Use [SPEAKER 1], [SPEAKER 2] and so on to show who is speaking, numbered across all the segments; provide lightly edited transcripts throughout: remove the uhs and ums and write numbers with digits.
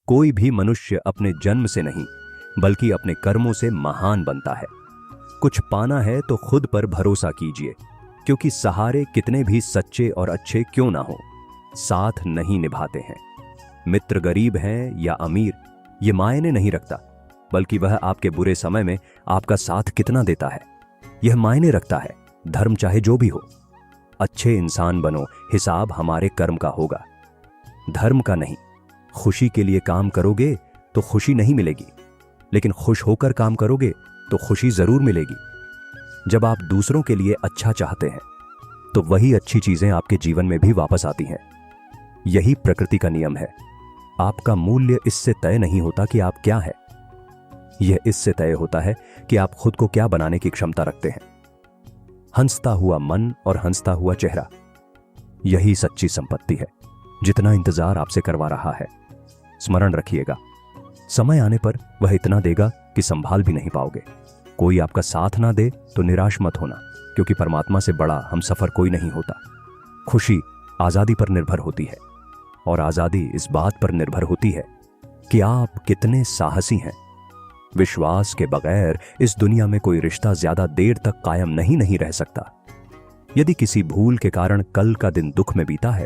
[SPEAKER 1] कोई भी मनुष्य अपने जन्म से नहीं बल्कि अपने कर्मों से महान बनता है। कुछ पाना है तो खुद पर भरोसा कीजिए, क्योंकि सहारे कितने भी सच्चे और अच्छे क्यों ना हो, साथ नहीं निभाते हैं। मित्र गरीब हैं या अमीर ये मायने नहीं रखता, बल्कि वह आपके बुरे समय में आपका साथ कितना देता है यह मायने रखता है। धर्म चाहे जो भी हो, अच्छे इंसान बनो, हिसाब हमारे कर्म का होगा, धर्म का नहीं। खुशी के लिए काम करोगे तो खुशी नहीं मिलेगी, लेकिन खुश होकर काम करोगे तो खुशी जरूर मिलेगी। जब आप दूसरों के लिए अच्छा चाहते हैं तो वही अच्छी चीजें आपके जीवन में भी वापस आती हैं। यही प्रकृति का नियम है। आपका मूल्य इससे तय नहीं होता कि आप क्या है, यह इससे तय होता है कि आप खुद को क्या बनाने की क्षमता रखते हैं। हंसता हुआ मन और हंसता हुआ चेहरा, यही सच्ची संपत्ति है। जितना इंतजार आपसे करवा रहा है, स्मरण रखिएगा, समय आने पर वह इतना देगा कि संभाल भी नहीं पाओगे। कोई आपका साथ ना दे तो निराश मत होना, क्योंकि परमात्मा से बड़ा हम सफर कोई नहीं होता। खुशी आजादी पर निर्भर होती है, और आजादी इस बात पर निर्भर होती है कि आप कितने साहसी हैं। विश्वास के बगैर इस दुनिया में कोई रिश्ता ज्यादा देर तक कायम नहीं रह सकता। यदि किसी भूल के कारण कल का दिन दुख में बीता है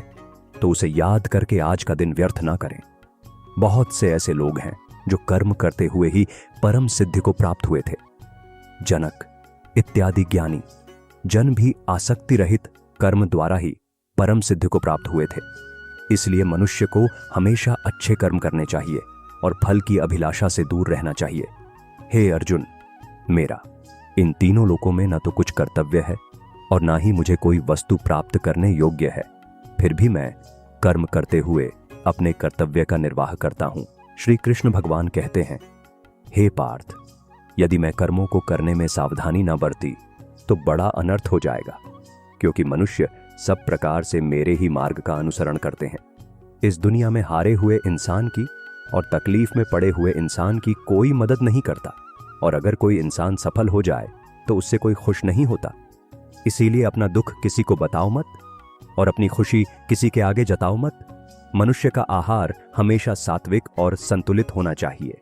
[SPEAKER 1] तो उसे याद करके आज का दिन व्यर्थ ना करें। बहुत से ऐसे लोग हैं जो कर्म करते हुए ही परम सिद्धि को प्राप्त हुए थे। जनक इत्यादि ज्ञानी जन भी आसक्ति रहित कर्म द्वारा ही परम सिद्धि को प्राप्त हुए थे। इसलिए मनुष्य को हमेशा अच्छे कर्म करने चाहिए और फल की अभिलाषा से दूर रहना चाहिए। हे अर्जुन, मेरा इन तीनों लोकों में न तो कुछ कर्तव्य है और ना ही मुझे कोई वस्तु प्राप्त करने योग्य है, फिर भी मैं कर्म करते हुए अपने कर्तव्य का निर्वाह करता हूं। श्री कृष्ण भगवान कहते हैं, हे पार्थ, यदि मैं कर्मों को करने में सावधानी न बरती तो बड़ा अनर्थ हो जाएगा, क्योंकि मनुष्य सब प्रकार से मेरे ही मार्ग का अनुसरण करते हैं। इस दुनिया में हारे हुए इंसान की और तकलीफ में पड़े हुए इंसान की कोई मदद नहीं करता, और अगर कोई इंसान सफल हो जाए तो उससे कोई खुश नहीं होता। इसीलिए अपना दुख किसी को बताओ मत और अपनी खुशी किसी के आगे जताओ मत। मनुष्य का आहार हमेशा सात्विक और संतुलित होना चाहिए।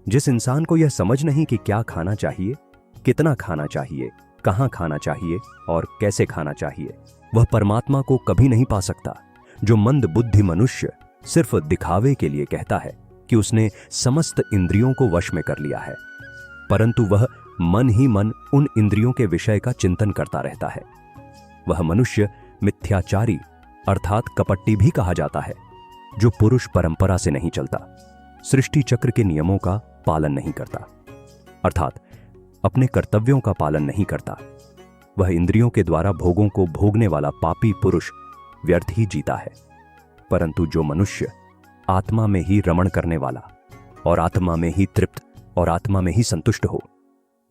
[SPEAKER 1] जिस इंसान को यह समझ नहीं कि क्या खाना चाहिए, कितना खाना चाहिए, कहां खाना चाहिए और कैसे खाना चाहिए, वह परमात्मा को कभी नहीं पा सकता। जो मंद बुद्धि मनुष्य सिर्फ दिखावे के लिए कहता है कि उसने समस्त इंद्रियों को वश में कर लिया है, परंतु वह मन ही मन उन इंद्रियों के विषय का चिंतन करता रहता है, वह मनुष्य मिथ्याचारी अर्थात कपटी भी कहा जाता है। जो पुरुष परंपरा से नहीं चलता, सृष्टि चक्र के नियमों का पालन नहीं करता, अर्थात अपने कर्तव्यों का पालन नहीं करता, वह इंद्रियों के द्वारा भोगों को भोगने वाला पापी पुरुष व्यर्थ ही जीता है। परंतु जो मनुष्य आत्मा में ही रमण करने वाला और आत्मा में ही तृप्त और आत्मा में ही संतुष्ट हो,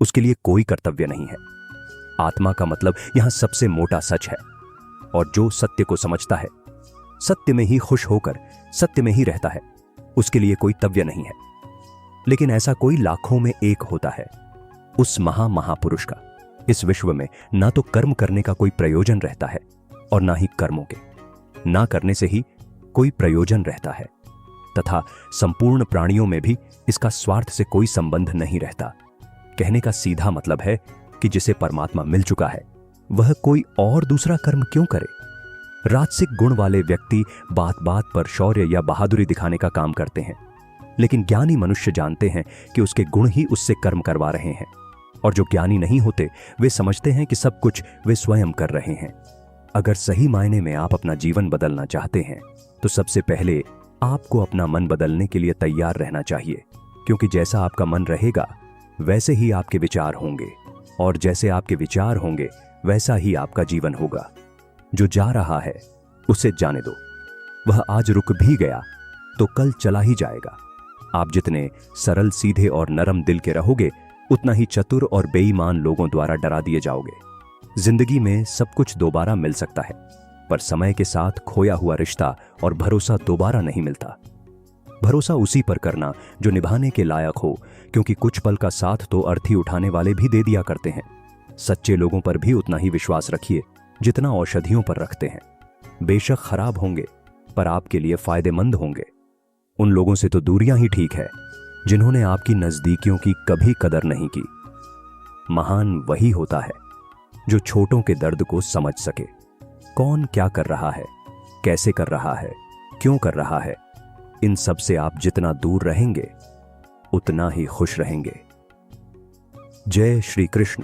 [SPEAKER 1] उसके लिए कोई कर्तव्य नहीं है। आत्मा का मतलब यहां सबसे मोटा सच है, और जो सत्य को समझता है, सत्य में ही खुश होकर सत्य में ही रहता है, उसके लिए कोई तव्य नहीं है। लेकिन ऐसा कोई लाखों में एक होता है, उस महापुरुष का इस विश्व में ना तो कर्म करने का कोई प्रयोजन रहता है और ना ही कर्मों के ना करने से ही कोई प्रयोजन रहता है, तथा संपूर्ण प्राणियों में भी इसका स्वार्थ से कोई संबंध नहीं रहता। कहने का सीधा मतलब है कि जिसे परमात्मा मिल चुका है वह कोई और दूसरा कर्म क्यों करे। राजसिक गुण वाले व्यक्ति बात बात पर शौर्य या बहादुरी दिखाने का काम करते हैं, लेकिन ज्ञानी मनुष्य जानते हैं कि उसके गुण ही उससे कर्म करवा रहे हैं, और जो ज्ञानी नहीं होते वे समझते हैं कि सब कुछ वे स्वयं कर रहे हैं। अगर सही मायने में आप अपना जीवन बदलना चाहते हैं तो सबसे पहले आपको अपना मन बदलने के लिए तैयार रहना चाहिए, क्योंकि जैसा आपका मन रहेगा वैसे ही आपके विचार होंगे, और जैसे आपके विचार होंगे वैसा ही आपका जीवन होगा। जो जा रहा है उसे जाने दो, वह आज रुक भी गया तो कल चला ही जाएगा। आप जितने सरल सीधे और नरम दिल के रहोगे उतना ही चतुर और बेईमान लोगों द्वारा डरा दिए जाओगे। जिंदगी में सब कुछ दोबारा मिल सकता है, पर समय के साथ खोया हुआ रिश्ता और भरोसा दोबारा नहीं मिलता। भरोसा उसी पर करना जो निभाने के लायक हो, क्योंकि कुछ पल का साथ तो अर्थी उठाने वाले भी दे दिया करते हैं। सच्चे लोगों पर भी उतना ही विश्वास रखिए जितना औषधियों पर रखते हैं। बेशक खराब होंगे पर आपके लिए फायदेमंद होंगे। उन लोगों से तो दूरियां ही ठीक है जिन्होंने आपकी नजदीकियों की कभी कदर नहीं की। महान वही होता है जो छोटों के दर्द को समझ सके। कौन क्या कर रहा है, कैसे कर रहा है, क्यों कर रहा है, इन सब से आप जितना दूर रहेंगे उतना ही खुश रहेंगे। जय श्री कृष्ण।